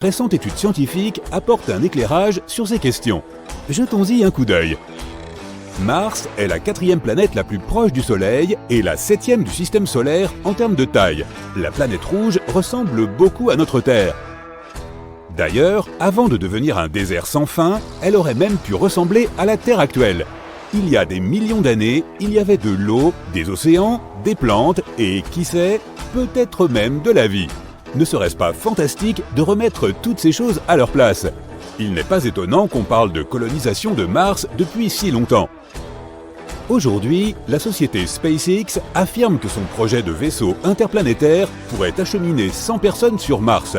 Récente étude scientifique apporte un éclairage sur ces questions. Jetons-y un coup d'œil. Mars est la 4e planète la plus proche du Soleil et la 7e du système solaire en termes de taille. La planète rouge ressemble beaucoup à notre Terre. D'ailleurs, avant de devenir un désert sans fin, elle aurait même pu ressembler à la Terre actuelle. Il y a des millions d'années, il y avait de l'eau, des océans, des plantes et, qui sait, peut-être même de la vie. Ne serait-ce pas fantastique de remettre toutes ces choses à leur place? Il n'est pas étonnant qu'on parle de colonisation de Mars depuis si longtemps. Aujourd'hui, la société SpaceX affirme que son projet de vaisseau interplanétaire pourrait acheminer 100 personnes sur Mars.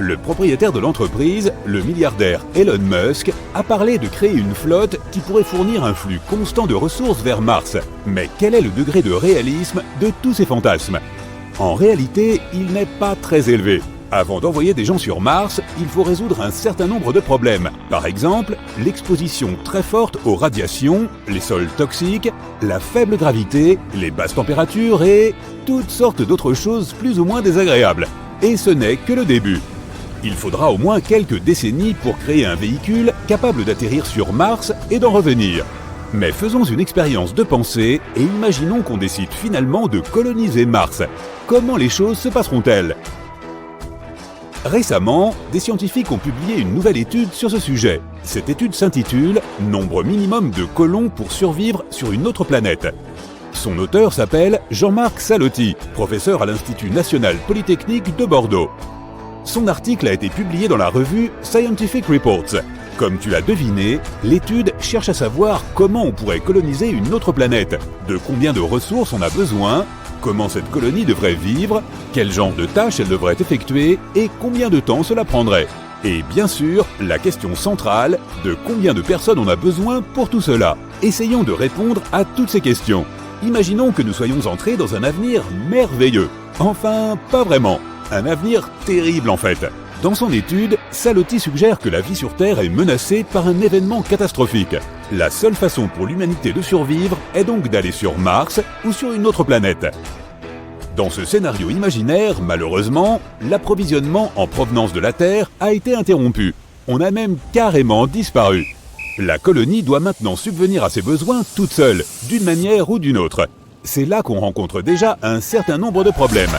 Le propriétaire de l'entreprise, le milliardaire Elon Musk, a parlé de créer une flotte qui pourrait fournir un flux constant de ressources vers Mars. Mais quel est le degré de réalisme de tous ces fantasmes? En réalité, il n'est pas très élevé. Avant d'envoyer des gens sur Mars, il faut résoudre un certain nombre de problèmes. Par exemple, l'exposition très forte aux radiations, les sols toxiques, la faible gravité, les basses températures et toutes sortes d'autres choses plus ou moins désagréables. Et ce n'est que le début. Il faudra au moins quelques décennies pour créer un véhicule capable d'atterrir sur Mars et d'en revenir. Mais faisons une expérience de pensée et imaginons qu'on décide finalement de coloniser Mars. Comment les choses se passeront-elles? Récemment, des scientifiques ont publié une nouvelle étude sur ce sujet. Cette étude s'intitule « Nombre minimum de colons pour survivre sur une autre planète ». Son auteur s'appelle Jean-Marc Salotti, professeur à l'Institut national polytechnique de Bordeaux. Son article a été publié dans la revue Scientific Reports. Comme tu l'as deviné, l'étude cherche à savoir comment on pourrait coloniser une autre planète, de combien de ressources on a besoin, comment cette colonie devrait vivre, quel genre de tâches elle devrait effectuer et combien de temps cela prendrait. Et bien sûr, la question centrale, de combien de personnes on a besoin pour tout cela. Essayons de répondre à toutes ces questions. Imaginons que nous soyons entrés dans un avenir merveilleux. Enfin, pas vraiment. Un avenir terrible en fait. Dans son étude, Salotti suggère que la vie sur Terre est menacée par un événement catastrophique. La seule façon pour l'humanité de survivre est donc d'aller sur Mars ou sur une autre planète. Dans ce scénario imaginaire, malheureusement, l'approvisionnement en provenance de la Terre a été interrompu. On a même carrément disparu. La colonie doit maintenant subvenir à ses besoins toute seule, d'une manière ou d'une autre. C'est là qu'on rencontre déjà un certain nombre de problèmes.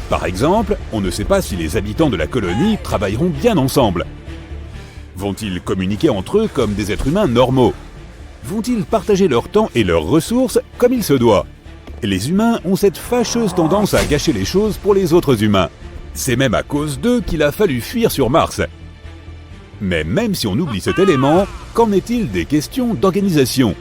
Par exemple, on ne sait pas si les habitants de la colonie travailleront bien ensemble. Vont-ils communiquer entre eux comme des êtres humains normaux? Vont-ils partager leur temps et leurs ressources comme il se doit? Les humains ont cette fâcheuse tendance à gâcher les choses pour les autres humains. C'est même à cause d'eux qu'il a fallu fuir sur Mars. Mais même si on oublie cet élément, qu'en est-il des questions d'organisation?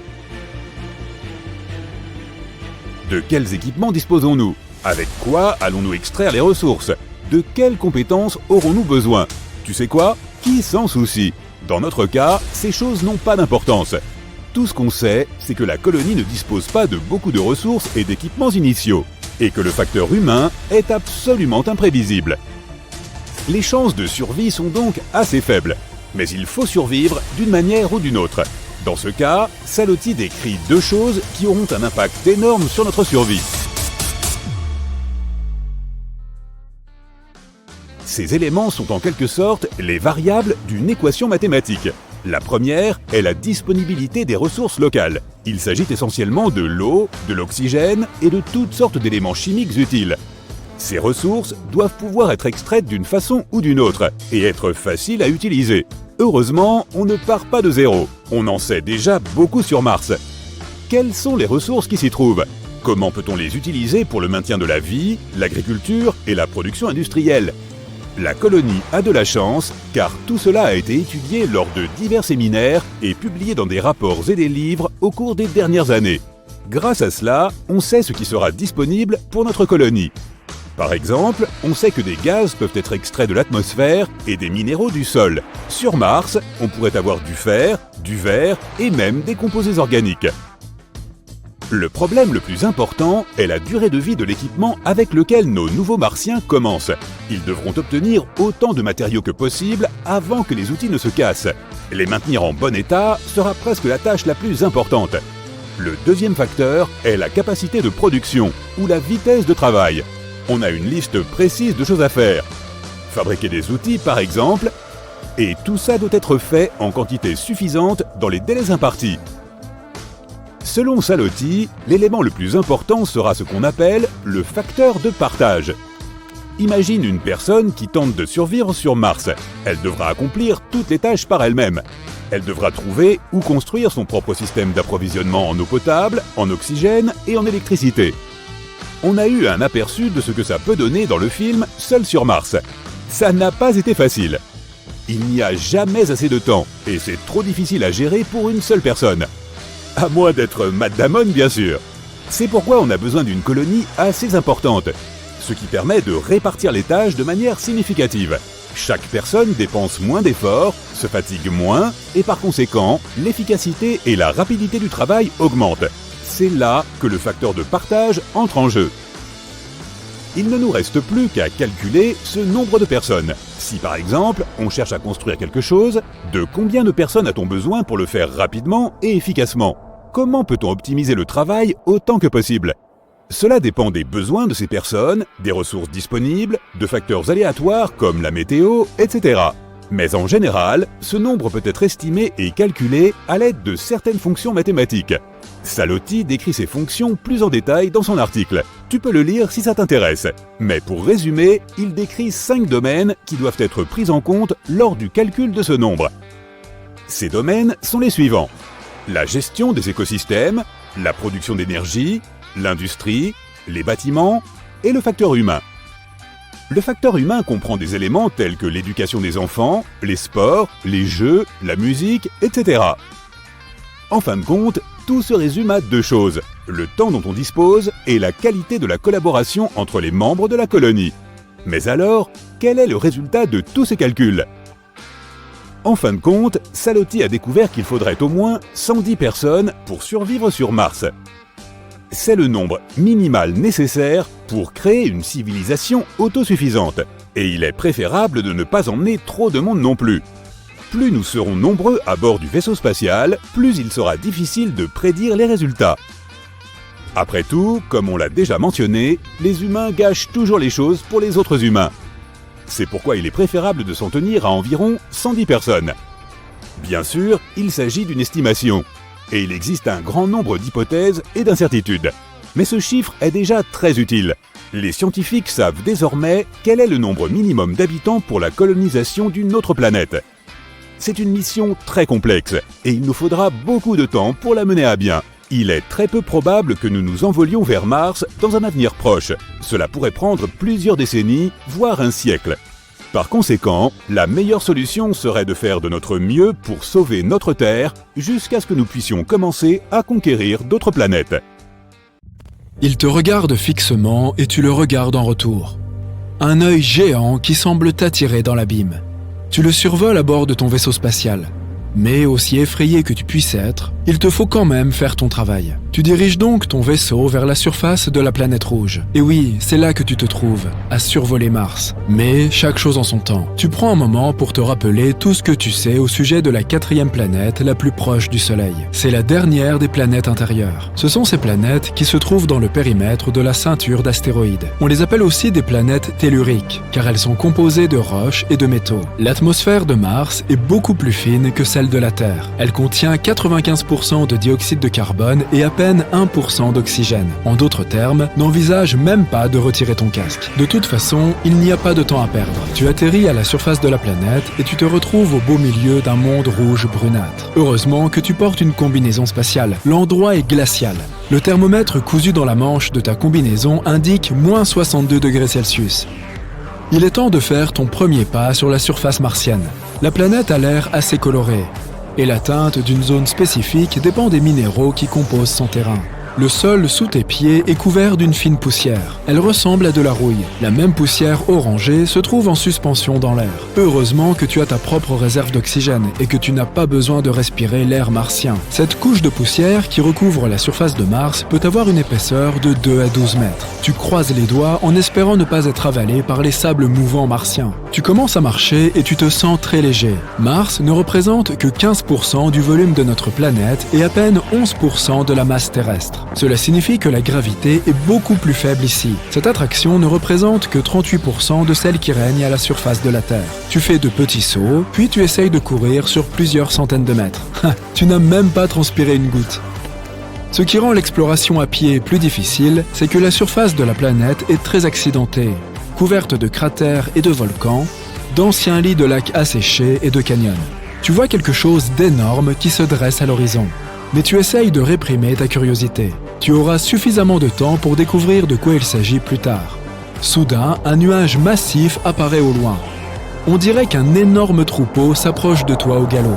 De quels équipements disposons-nous? Avec quoi allons-nous extraire les ressources? De quelles compétences aurons-nous besoin? Tu sais quoi? Qui s'en soucie? Dans notre cas, ces choses n'ont pas d'importance. Tout ce qu'on sait, c'est que la colonie ne dispose pas de beaucoup de ressources et d'équipements initiaux, et que le facteur humain est absolument imprévisible. Les chances de survie sont donc assez faibles, mais il faut survivre d'une manière ou d'une autre. Dans ce cas, Salotti décrit deux choses qui auront un impact énorme sur notre survie. Ces éléments sont en quelque sorte les variables d'une équation mathématique. La première est la disponibilité des ressources locales. Il s'agit essentiellement de l'eau, de l'oxygène et de toutes sortes d'éléments chimiques utiles. Ces ressources doivent pouvoir être extraites d'une façon ou d'une autre et être faciles à utiliser. Heureusement, on ne part pas de zéro. On en sait déjà beaucoup sur Mars. Quelles sont les ressources qui s'y trouvent? Comment peut-on les utiliser pour le maintien de la vie, l'agriculture et la production industrielle? La colonie a de la chance, car tout cela a été étudié lors de divers séminaires et publié dans des rapports et des livres au cours des dernières années. Grâce à cela, on sait ce qui sera disponible pour notre colonie. Par exemple, on sait que des gaz peuvent être extraits de l'atmosphère et des minéraux du sol. Sur Mars, on pourrait avoir du fer, du verre et même des composés organiques. Le problème le plus important est la durée de vie de l'équipement avec lequel nos nouveaux martiens commencent. Ils devront obtenir autant de matériaux que possible avant que les outils ne se cassent. Les maintenir en bon état sera presque la tâche la plus importante. Le deuxième facteur est la capacité de production ou la vitesse de travail. On a une liste précise de choses à faire. fabriquer des outils par exemple, et tout ça doit être fait en quantité suffisante dans les délais impartis. Selon Salotti, l'élément le plus important sera ce qu'on appelle le facteur de partage. Imagine une personne qui tente de survivre sur Mars. Elle devra accomplir toutes les tâches par elle-même. Elle devra trouver ou construire son propre système d'approvisionnement en eau potable, en oxygène et en électricité. On a eu un aperçu de ce que ça peut donner dans le film Seul sur Mars. Ça n'a pas été facile. Il n'y a jamais assez de temps et c'est trop difficile à gérer pour une seule personne. À moins d'être Matt Damon, bien sûr. C'est pourquoi on a besoin d'une colonie assez importante, ce qui permet de répartir les tâches de manière significative. Chaque personne dépense moins d'efforts, se fatigue moins, et par conséquent, l'efficacité et la rapidité du travail augmentent. C'est là que le facteur de partage entre en jeu. Il ne nous reste plus qu'à calculer ce nombre de personnes. Si par exemple, on cherche à construire quelque chose, de combien de personnes a-t-on besoin pour le faire rapidement et efficacement? Comment peut-on optimiser le travail autant que possible? Cela dépend des besoins de ces personnes, des ressources disponibles, de facteurs aléatoires comme la météo, etc. Mais en général, ce nombre peut être estimé et calculé à l'aide de certaines fonctions mathématiques. Salotti décrit ces fonctions plus en détail dans son article. Tu peux le lire si ça t'intéresse. Mais pour résumer, il décrit 5 domaines qui doivent être pris en compte lors du calcul de ce nombre. Ces domaines sont les suivants: la gestion des écosystèmes, la production d'énergie, l'industrie, les bâtiments et le facteur humain. Le facteur humain comprend des éléments tels que l'éducation des enfants, les sports, les jeux, la musique, etc. En fin de compte, tout se résume à 2 choses, le temps dont on dispose et la qualité de la collaboration entre les membres de la colonie. Mais alors, quel est le résultat de tous ces calculs? En fin de compte, Salotti a découvert qu'il faudrait au moins 110 personnes pour survivre sur Mars. C'est le nombre minimal nécessaire pour créer une civilisation autosuffisante. Et il est préférable de ne pas emmener trop de monde non plus. Plus nous serons nombreux à bord du vaisseau spatial, plus il sera difficile de prédire les résultats. Après tout, comme on l'a déjà mentionné, les humains gâchent toujours les choses pour les autres humains. C'est pourquoi il est préférable de s'en tenir à environ 110 personnes. Bien sûr, il s'agit d'une estimation, et il existe un grand nombre d'hypothèses et d'incertitudes. Mais ce chiffre est déjà très utile. Les scientifiques savent désormais quel est le nombre minimum d'habitants pour la colonisation d'une autre planète. C'est une mission très complexe, et il nous faudra beaucoup de temps pour la mener à bien. Il est très peu probable que nous nous envolions vers Mars dans un avenir proche. Cela pourrait prendre plusieurs décennies, voire un siècle. Par conséquent, la meilleure solution serait de faire de notre mieux pour sauver notre Terre jusqu'à ce que nous puissions commencer à conquérir d'autres planètes. Il te regarde fixement et tu le regardes en retour. Un œil géant qui semble t'attirer dans l'abîme. Tu le survoles à bord de ton vaisseau spatial. Mais aussi effrayé que tu puisses être, il te faut quand même faire ton travail. Tu diriges donc ton vaisseau vers la surface de la planète rouge. Et oui, c'est là que tu te trouves, à survoler Mars. Mais chaque chose en son temps. Tu prends un moment pour te rappeler tout ce que tu sais au sujet de la 4e planète la plus proche du Soleil. C'est la dernière des planètes intérieures. Ce sont ces planètes qui se trouvent dans le périmètre de la ceinture d'astéroïdes. On les appelle aussi des planètes telluriques, car elles sont composées de roches et de métaux. L'atmosphère de Mars est beaucoup plus fine que celle de la Terre. Elle contient 95% de dioxyde de carbone et à peine 1% d'oxygène. En d'autres termes, n'envisage même pas de retirer ton casque. De toute façon, il n'y a pas de temps à perdre. Tu atterris à la surface de la planète et tu te retrouves au beau milieu d'un monde rouge brunâtre. Heureusement que tu portes une combinaison spatiale. L'endroit est glacial. Le thermomètre cousu dans la manche de ta combinaison indique moins 62 degrés Celsius. Il est temps de faire ton premier pas sur la surface martienne. La planète a l'air assez colorée, et la teinte d'une zone spécifique dépend des minéraux qui composent son terrain. Le sol sous tes pieds est couvert d'une fine poussière. Elle ressemble à de la rouille. La même poussière orangée se trouve en suspension dans l'air. Heureusement que tu as ta propre réserve d'oxygène et que tu n'as pas besoin de respirer l'air martien. Cette couche de poussière qui recouvre la surface de Mars peut avoir une épaisseur de 2 à 12 mètres. Tu croises les doigts en espérant ne pas être avalé par les sables mouvants martiens. Tu commences à marcher et tu te sens très léger. Mars ne représente que 15% du volume de notre planète et à peine 11% de la masse terrestre. Terre. Cela signifie que la gravité est beaucoup plus faible ici. Cette attraction ne représente que 38% de celle qui règne à la surface de la Terre. Tu fais de petits sauts, puis tu essayes de courir sur plusieurs centaines de mètres. Tu n'as même pas transpiré une goutte. Ce qui rend l'exploration à pied plus difficile, c'est que la surface de la planète est très accidentée, couverte de cratères et de volcans, d'anciens lits de lacs asséchés et de canyons. Tu vois quelque chose d'énorme qui se dresse à l'horizon, mais tu essayes de réprimer ta curiosité. Tu auras suffisamment de temps pour découvrir de quoi il s'agit plus tard. Soudain, un nuage massif apparaît au loin. On dirait qu'un énorme troupeau s'approche de toi au galop.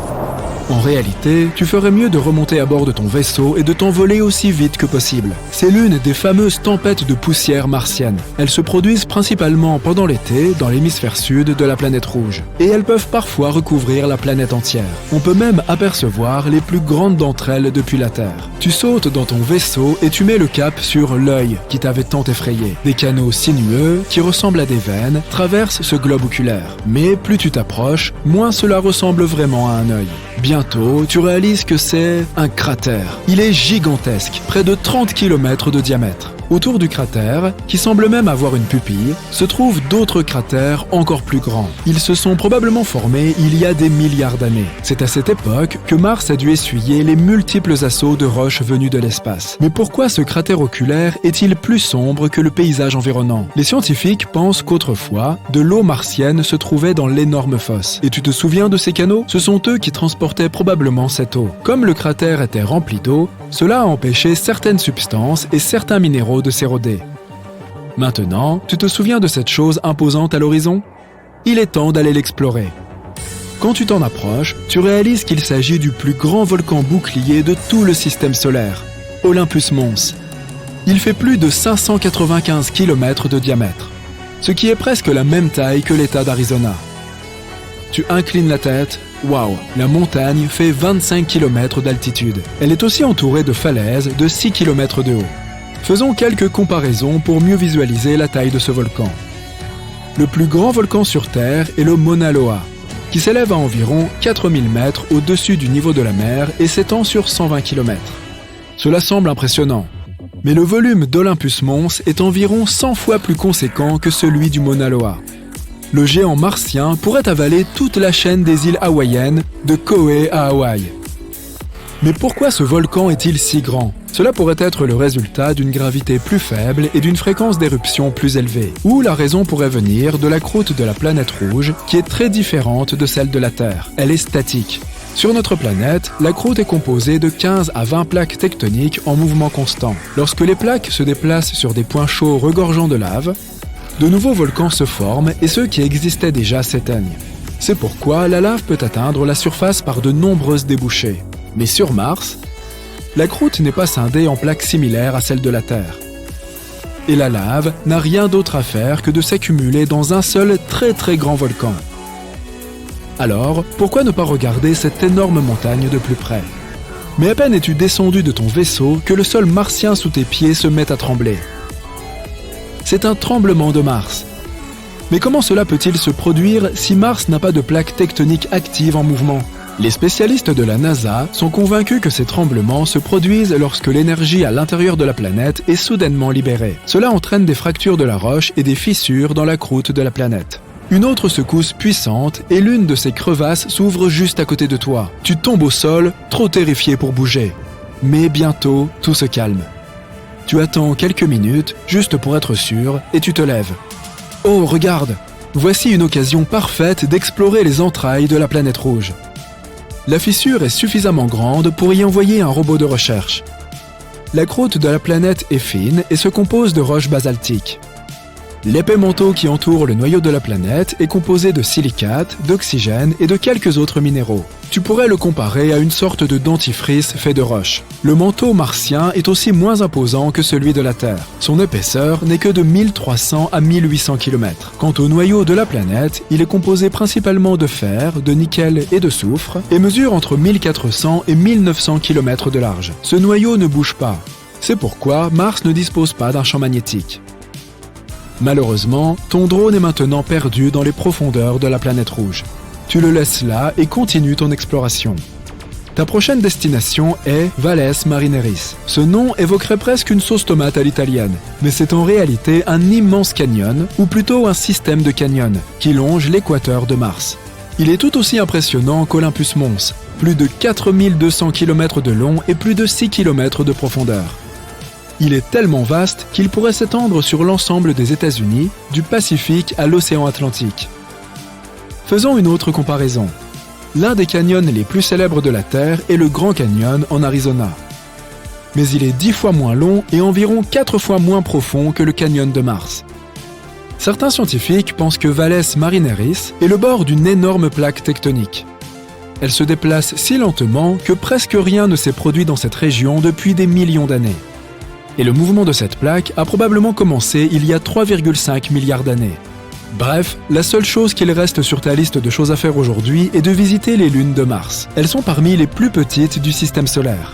En réalité, tu ferais mieux de remonter à bord de ton vaisseau et de t'envoler aussi vite que possible. C'est l'une des fameuses tempêtes de poussière martienne. Elles se produisent principalement pendant l'été dans l'hémisphère sud de la planète rouge. Et elles peuvent parfois recouvrir la planète entière. On peut même apercevoir les plus grandes d'entre elles depuis la Terre. Tu sautes dans ton vaisseau et tu mets le cap sur l'œil qui t'avait tant effrayé. Des canaux sinueux qui ressemblent à des veines traversent ce globe oculaire. Mais plus tu t'approches, moins cela ressemble vraiment à un œil. Bientôt, tu réalises que c'est un cratère. Il est gigantesque, près de 30 km de diamètre. Autour du cratère, qui semble même avoir une pupille, se trouvent d'autres cratères encore plus grands. Ils se sont probablement formés il y a des milliards d'années. C'est à cette époque que Mars a dû essuyer les multiples assauts de roches venues de l'espace. Mais pourquoi ce cratère oculaire est-il plus sombre que le paysage environnant? Les scientifiques pensent qu'autrefois, de l'eau martienne se trouvait dans l'énorme fosse. Et tu te souviens de ces canaux? Ce sont eux qui transportaient probablement cette eau. Comme le cratère était rempli d'eau, cela a empêché certaines substances et certains minéraux de s'éroder. Maintenant, tu te souviens de cette chose imposante à l'horizon? Il est temps d'aller l'explorer. Quand tu t'en approches, tu réalises qu'il s'agit du plus grand volcan bouclier de tout le système solaire, Olympus Mons. Il fait plus de 595 km de diamètre, ce qui est presque la même taille que l'État d'Arizona. Tu inclines la tête. Waouh, la montagne fait 25 km d'altitude. Elle est aussi entourée de falaises de 6 km de haut. Faisons quelques comparaisons pour mieux visualiser la taille de ce volcan. Le plus grand volcan sur Terre est le Mauna Loa, qui s'élève à environ 4000 mètres au-dessus du niveau de la mer et s'étend sur 120 km. Cela semble impressionnant, mais le volume d'Olympus Mons est environ 100 fois plus conséquent que celui du Mauna Loa. Le géant martien pourrait avaler toute la chaîne des îles hawaïennes, de Kauai à Hawaï. Mais pourquoi ce volcan est-il si grand? Cela pourrait être le résultat d'une gravité plus faible et d'une fréquence d'éruption plus élevée. Ou la raison pourrait venir de la croûte de la planète rouge, qui est très différente de celle de la Terre. Elle est statique. Sur notre planète, la croûte est composée de 15 à 20 plaques tectoniques en mouvement constant. Lorsque les plaques se déplacent sur des points chauds regorgeant de lave, de nouveaux volcans se forment et ceux qui existaient déjà s'éteignent. C'est pourquoi la lave peut atteindre la surface par de nombreuses débouchées. Mais sur Mars, la croûte n'est pas scindée en plaques similaires à celles de la Terre. Et la lave n'a rien d'autre à faire que de s'accumuler dans un seul très grand volcan. Alors, pourquoi ne pas regarder cette énorme montagne de plus près? Mais à peine es-tu descendu de ton vaisseau que le sol martien sous tes pieds se met à trembler. C'est un tremblement de Mars. Mais comment cela peut-il se produire si Mars n'a pas de plaques tectoniques actives en mouvement? Les spécialistes de la NASA sont convaincus que ces tremblements se produisent lorsque l'énergie à l'intérieur de la planète est soudainement libérée. Cela entraîne des fractures de la roche et des fissures dans la croûte de la planète. Une autre secousse puissante et l'une de ces crevasses s'ouvre juste à côté de toi. Tu tombes au sol, trop terrifié pour bouger. Mais bientôt, tout se calme. Tu attends quelques minutes, juste pour être sûr, et tu te lèves. Oh, regarde! Voici une occasion parfaite d'explorer les entrailles de la planète rouge. La fissure est suffisamment grande pour y envoyer un robot de recherche. La croûte de la planète est fine et se compose de roches basaltiques. L'épais manteau qui entoure le noyau de la planète est composé de silicate, d'oxygène et de quelques autres minéraux. Tu pourrais le comparer à une sorte de dentifrice fait de roches. Le manteau martien est aussi moins imposant que celui de la Terre. Son épaisseur n'est que de 1300 à 1800 km. Quant au noyau de la planète, il est composé principalement de fer, de nickel et de soufre et mesure entre 1400 et 1900 km de large. Ce noyau ne bouge pas. C'est pourquoi Mars ne dispose pas d'un champ magnétique. Malheureusement, ton drone est maintenant perdu dans les profondeurs de la planète rouge. Tu le laisses là et continues ton exploration. Ta prochaine destination est Valles Marineris. Ce nom évoquerait presque une sauce tomate à l'italienne, mais c'est en réalité un immense canyon, ou plutôt un système de canyons, qui longe l'équateur de Mars. Il est tout aussi impressionnant qu'Olympus Mons, plus de 4200 km de long et plus de 6 km de profondeur. Il est tellement vaste qu'il pourrait s'étendre sur l'ensemble des États-Unis, du Pacifique à l'océan Atlantique. Faisons une autre comparaison. L'un des canyons les plus célèbres de la Terre est le Grand Canyon en Arizona. Mais il est 10 fois moins long et environ 4 fois moins profond que le canyon de Mars. Certains scientifiques pensent que Valles Marineris est le bord d'une énorme plaque tectonique. Elle se déplace si lentement que presque rien ne s'est produit dans cette région depuis des millions d'années. Et le mouvement de cette plaque a probablement commencé il y a 3,5 milliards d'années. Bref, la seule chose qu'il reste sur ta liste de choses à faire aujourd'hui est de visiter les lunes de Mars. Elles sont parmi les plus petites du système solaire.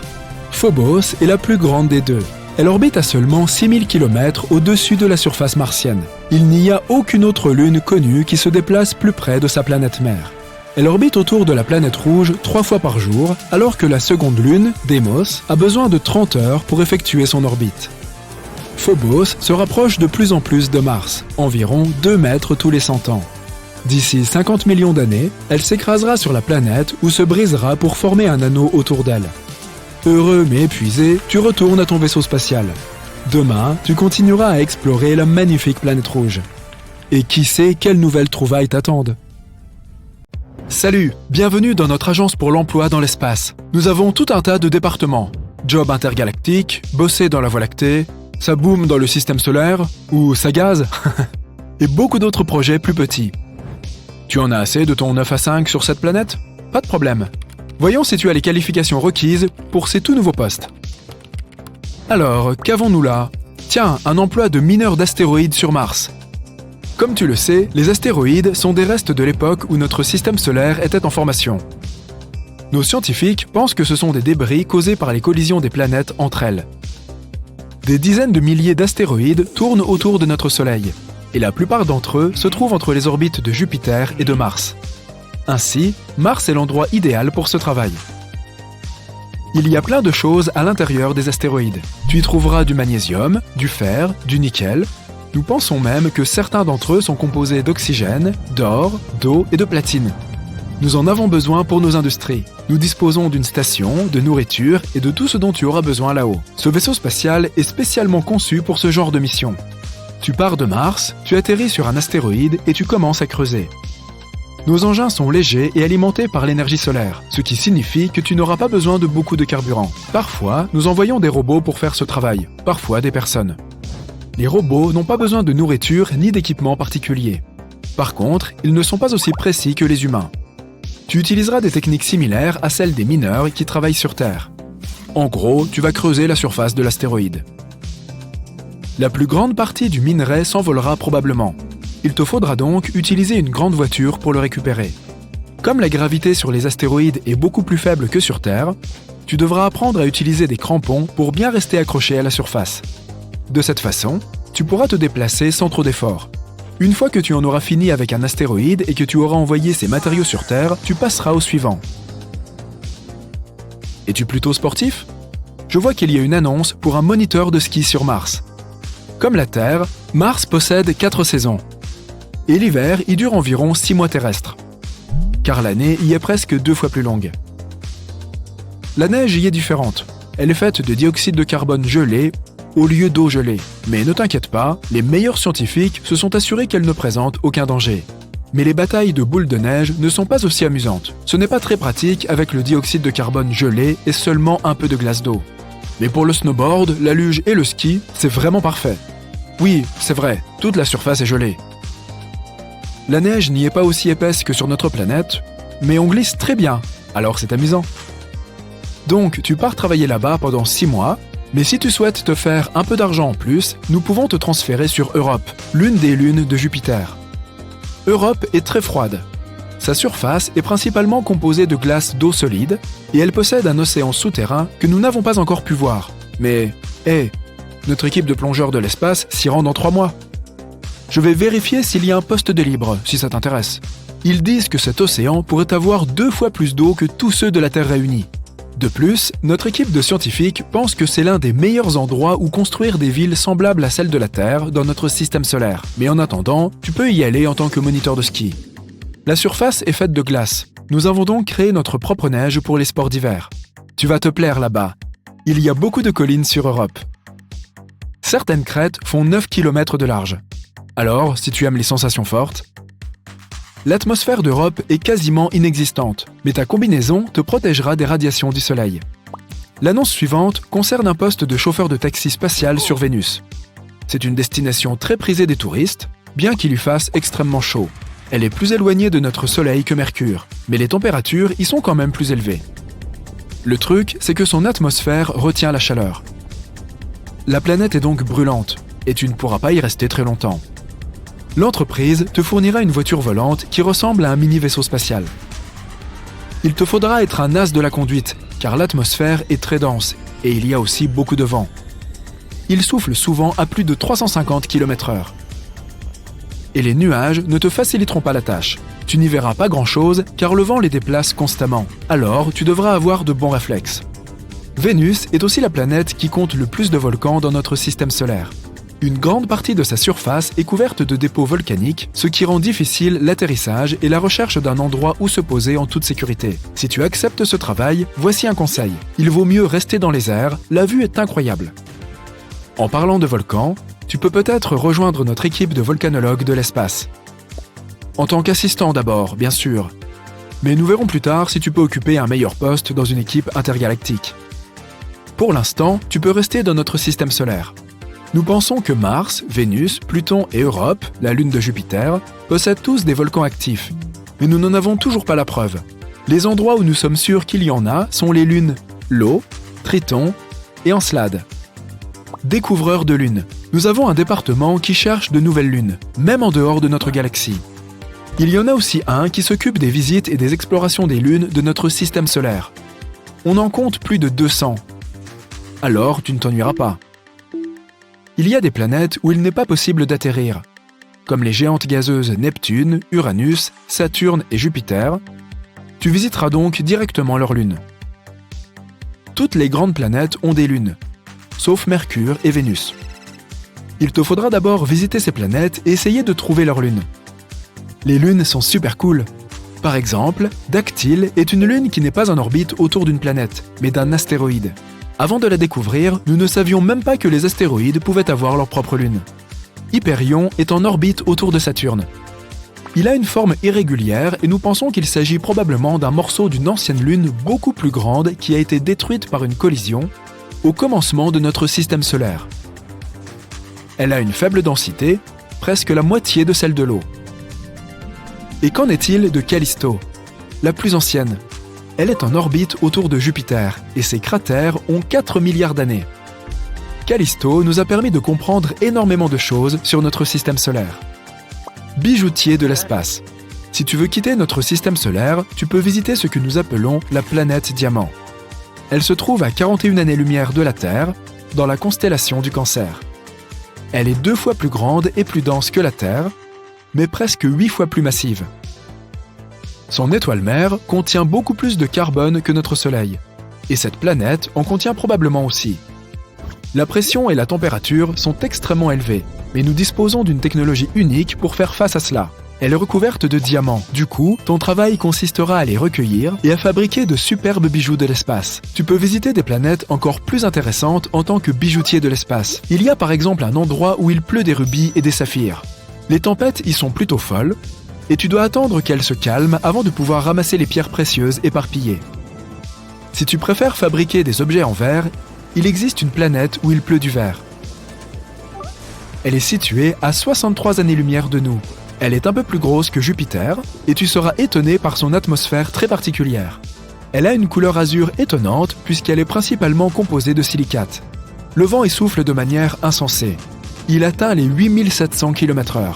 Phobos est la plus grande des deux. Elle orbite à seulement 6000 km au-dessus de la surface martienne. Il n'y a aucune autre lune connue qui se déplace plus près de sa planète mère. Elle orbite autour de la planète rouge 3 fois par jour, alors que la seconde lune, Deimos, a besoin de 30 heures pour effectuer son orbite. Phobos se rapproche de plus en plus de Mars, environ 2 mètres tous les 100 ans. D'ici 50 millions d'années, elle s'écrasera sur la planète ou se brisera pour former un anneau autour d'elle. Heureux mais épuisé, tu retournes à ton vaisseau spatial. Demain, tu continueras à explorer la magnifique planète rouge. Et qui sait quelles nouvelles trouvailles t'attendent? Salut, bienvenue dans notre agence pour l'emploi dans l'espace. Nous avons tout un tas de départements. Job intergalactique, bosser dans la Voie lactée, ça boom dans le système solaire, ou ça gaz, et beaucoup d'autres projets plus petits. Tu en as assez de ton 9 à 5 sur cette planète? Pas de problème. Voyons si tu as les qualifications requises pour ces tout nouveaux postes. Alors, qu'avons-nous là? Tiens, un emploi de mineur d'astéroïdes sur Mars. Comme tu le sais, les astéroïdes sont des restes de l'époque où notre système solaire était en formation. Nos scientifiques pensent que ce sont des débris causés par les collisions des planètes entre elles. Des dizaines de milliers d'astéroïdes tournent autour de notre Soleil, et la plupart d'entre eux se trouvent entre les orbites de Jupiter et de Mars. Ainsi, Mars est l'endroit idéal pour ce travail. Il y a plein de choses à l'intérieur des astéroïdes. Tu y trouveras du magnésium, du fer, du nickel. Nous pensons même que certains d'entre eux sont composés d'oxygène, d'or, d'eau et de platine. Nous en avons besoin pour nos industries. Nous disposons d'une station, de nourriture et de tout ce dont tu auras besoin là-haut. Ce vaisseau spatial est spécialement conçu pour ce genre de mission. Tu pars de Mars, tu atterris sur un astéroïde et tu commences à creuser. Nos engins sont légers et alimentés par l'énergie solaire, ce qui signifie que tu n'auras pas besoin de beaucoup de carburant. Parfois, nous envoyons des robots pour faire ce travail, parfois des personnes. Les robots n'ont pas besoin de nourriture ni d'équipement particulier. Par contre, ils ne sont pas aussi précis que les humains. Tu utiliseras des techniques similaires à celles des mineurs qui travaillent sur Terre. En gros, tu vas creuser la surface de l'astéroïde. La plus grande partie du minerai s'envolera probablement. Il te faudra donc utiliser une grande voiture pour le récupérer. Comme la gravité sur les astéroïdes est beaucoup plus faible que sur Terre, tu devras apprendre à utiliser des crampons pour bien rester accroché à la surface. De cette façon, tu pourras te déplacer sans trop d'efforts. Une fois que tu en auras fini avec un astéroïde et que tu auras envoyé ses matériaux sur Terre, tu passeras au suivant. Es-tu plutôt sportif? Je vois qu'il y a une annonce pour un moniteur de ski sur Mars. Comme la Terre, Mars possède 4 saisons. Et l'hiver y dure environ 6 mois terrestres. Car l'année y est presque 2 fois plus longue. La neige y est différente. Elle est faite de dioxyde de carbone gelé au lieu d'eau gelée. Mais ne t'inquiète pas, les meilleurs scientifiques se sont assurés qu'elle ne présente aucun danger. Mais les batailles de boules de neige ne sont pas aussi amusantes. Ce n'est pas très pratique avec le dioxyde de carbone gelé et seulement un peu de glace d'eau. Mais pour le snowboard, la luge et le ski, c'est vraiment parfait. Oui, c'est vrai, toute la surface est gelée. La neige n'y est pas aussi épaisse que sur notre planète, mais on glisse très bien, alors c'est amusant. Donc, tu pars travailler là-bas pendant 6 mois, mais si tu souhaites te faire un peu d'argent en plus, nous pouvons te transférer sur Europe, l'une des lunes de Jupiter. Europe est très froide. Sa surface est principalement composée de glace d'eau solide, et elle possède un océan souterrain que nous n'avons pas encore pu voir. Mais, notre équipe de plongeurs de l'espace s'y rend dans 3 mois. Je vais vérifier s'il y a un poste de libre, si ça t'intéresse. Ils disent que cet océan pourrait avoir 2 fois plus d'eau que tous ceux de la Terre réunis. De plus, notre équipe de scientifiques pense que c'est l'un des meilleurs endroits où construire des villes semblables à celles de la Terre dans notre système solaire. Mais en attendant, tu peux y aller en tant que moniteur de ski. La surface est faite de glace. Nous avons donc créé notre propre neige pour les sports d'hiver. Tu vas te plaire là-bas. Il y a beaucoup de collines sur Europe. Certaines crêtes font 9 km de large. Alors, si tu aimes les sensations fortes, l'atmosphère d'Europe est quasiment inexistante, mais ta combinaison te protégera des radiations du soleil. L'annonce suivante concerne un poste de chauffeur de taxi spatial sur Vénus. C'est une destination très prisée des touristes, bien qu'il y fasse extrêmement chaud. Elle est plus éloignée de notre Soleil que Mercure, mais les températures y sont quand même plus élevées. Le truc, c'est que son atmosphère retient la chaleur. La planète est donc brûlante, et tu ne pourras pas y rester très longtemps. L'entreprise te fournira une voiture volante qui ressemble à un mini-vaisseau spatial. Il te faudra être un as de la conduite, car l'atmosphère est très dense, et il y a aussi beaucoup de vent. Il souffle souvent à plus de 350 km/h. Et les nuages ne te faciliteront pas la tâche. Tu n'y verras pas grand-chose car le vent les déplace constamment. Alors, tu devras avoir de bons réflexes. Vénus est aussi la planète qui compte le plus de volcans dans notre système solaire. Une grande partie de sa surface est couverte de dépôts volcaniques, ce qui rend difficile l'atterrissage et la recherche d'un endroit où se poser en toute sécurité. Si tu acceptes ce travail, voici un conseil. Il vaut mieux rester dans les airs, la vue est incroyable. En parlant de volcans, tu peux peut-être rejoindre notre équipe de volcanologues de l'espace. En tant qu'assistant d'abord, bien sûr. Mais nous verrons plus tard si tu peux occuper un meilleur poste dans une équipe intergalactique. Pour l'instant, tu peux rester dans notre système solaire. Nous pensons que Mars, Vénus, Pluton et Europe, la lune de Jupiter, possèdent tous des volcans actifs. Mais nous n'en avons toujours pas la preuve. Les endroits où nous sommes sûrs qu'il y en a sont les lunes Io, Triton et Encelade. Découvreurs de lunes. Nous avons un département qui cherche de nouvelles lunes, même en dehors de notre galaxie. Il y en a aussi un qui s'occupe des visites et des explorations des lunes de notre système solaire. On en compte plus de 200. Alors, tu ne t'ennuieras pas. Il y a des planètes où il n'est pas possible d'atterrir, comme les géantes gazeuses Neptune, Uranus, Saturne et Jupiter. Tu visiteras donc directement leurs lunes. Toutes les grandes planètes ont des lunes, sauf Mercure et Vénus. Il te faudra d'abord visiter ces planètes et essayer de trouver leurs lunes. Les lunes sont super cool. Par exemple, Dactyle est une lune qui n'est pas en orbite autour d'une planète, mais d'un astéroïde. Avant de la découvrir, nous ne savions même pas que les astéroïdes pouvaient avoir leur propre lune. Hyperion est en orbite autour de Saturne. Il a une forme irrégulière et nous pensons qu'il s'agit probablement d'un morceau d'une ancienne lune beaucoup plus grande qui a été détruite par une collision au commencement de notre système solaire. Elle a une faible densité, presque la moitié de celle de l'eau. Et qu'en est-il de Callisto, la plus ancienne? Elle est en orbite autour de Jupiter et ses cratères ont 4 milliards d'années. Callisto nous a permis de comprendre énormément de choses sur notre système solaire. Bijoutier de l'espace. Si tu veux quitter notre système solaire, tu peux visiter ce que nous appelons la planète Diamant. Elle se trouve à 41 années-lumière de la Terre, dans la constellation du Cancer. Elle est 2 fois plus grande et plus dense que la Terre, mais presque 8 fois plus massive. Son étoile mère contient beaucoup plus de carbone que notre Soleil, et cette planète en contient probablement aussi. La pression et la température sont extrêmement élevées, mais nous disposons d'une technologie unique pour faire face à cela. Elle est recouverte de diamants. Du coup, ton travail consistera à les recueillir et à fabriquer de superbes bijoux de l'espace. Tu peux visiter des planètes encore plus intéressantes en tant que bijoutier de l'espace. Il y a par exemple un endroit où il pleut des rubis et des saphirs. Les tempêtes y sont plutôt folles, et tu dois attendre qu'elles se calment avant de pouvoir ramasser les pierres précieuses éparpillées. Si tu préfères fabriquer des objets en verre, il existe une planète où il pleut du verre. Elle est située à 63 années-lumière de nous. Elle est un peu plus grosse que Jupiter, et tu seras étonné par son atmosphère très particulière. Elle a une couleur azur étonnante puisqu'elle est principalement composée de silicates. Le vent y souffle de manière insensée. Il atteint les 8700 km/h.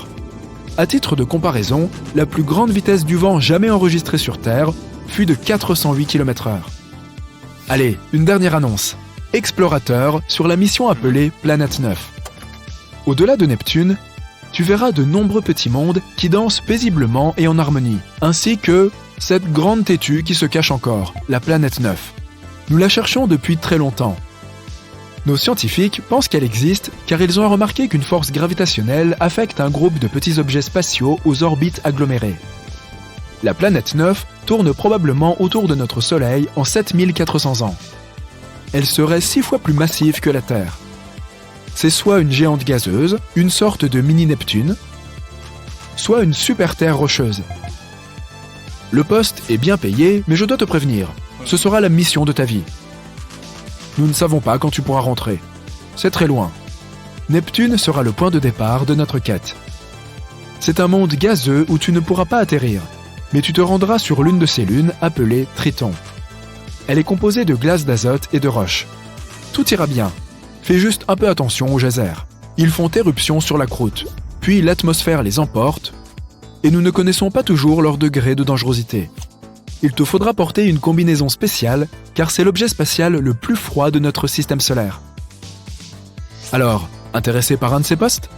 À titre de comparaison, la plus grande vitesse du vent jamais enregistrée sur Terre fut de 408 km/h. Allez, une dernière annonce. Explorateur sur la mission appelée Planète 9. Au-delà de Neptune, tu verras de nombreux petits mondes qui dansent paisiblement et en harmonie, ainsi que cette grande têtue qui se cache encore, la Planète 9. Nous la cherchons depuis très longtemps. Nos scientifiques pensent qu'elle existe car ils ont remarqué qu'une force gravitationnelle affecte un groupe de petits objets spatiaux aux orbites agglomérées. La planète 9 tourne probablement autour de notre Soleil en 7400 ans. Elle serait 6 fois plus massive que la Terre. C'est soit une géante gazeuse, une sorte de mini-Neptune, soit une super-Terre rocheuse. Le poste est bien payé, mais je dois te prévenir, ce sera la mission de ta vie. Nous ne savons pas quand tu pourras rentrer. C'est très loin. Neptune sera le point de départ de notre quête. C'est un monde gazeux où tu ne pourras pas atterrir, mais tu te rendras sur l'une de ces lunes appelée Triton. Elle est composée de glace d'azote et de roches. Tout ira bien. Fais juste un peu attention aux geysers. Ils font éruption sur la croûte, puis l'atmosphère les emporte, et nous ne connaissons pas toujours leur degré de dangerosité. Il te faudra porter une combinaison spéciale, car c'est l'objet spatial le plus froid de notre système solaire. Alors, intéressé par un de ces postes ?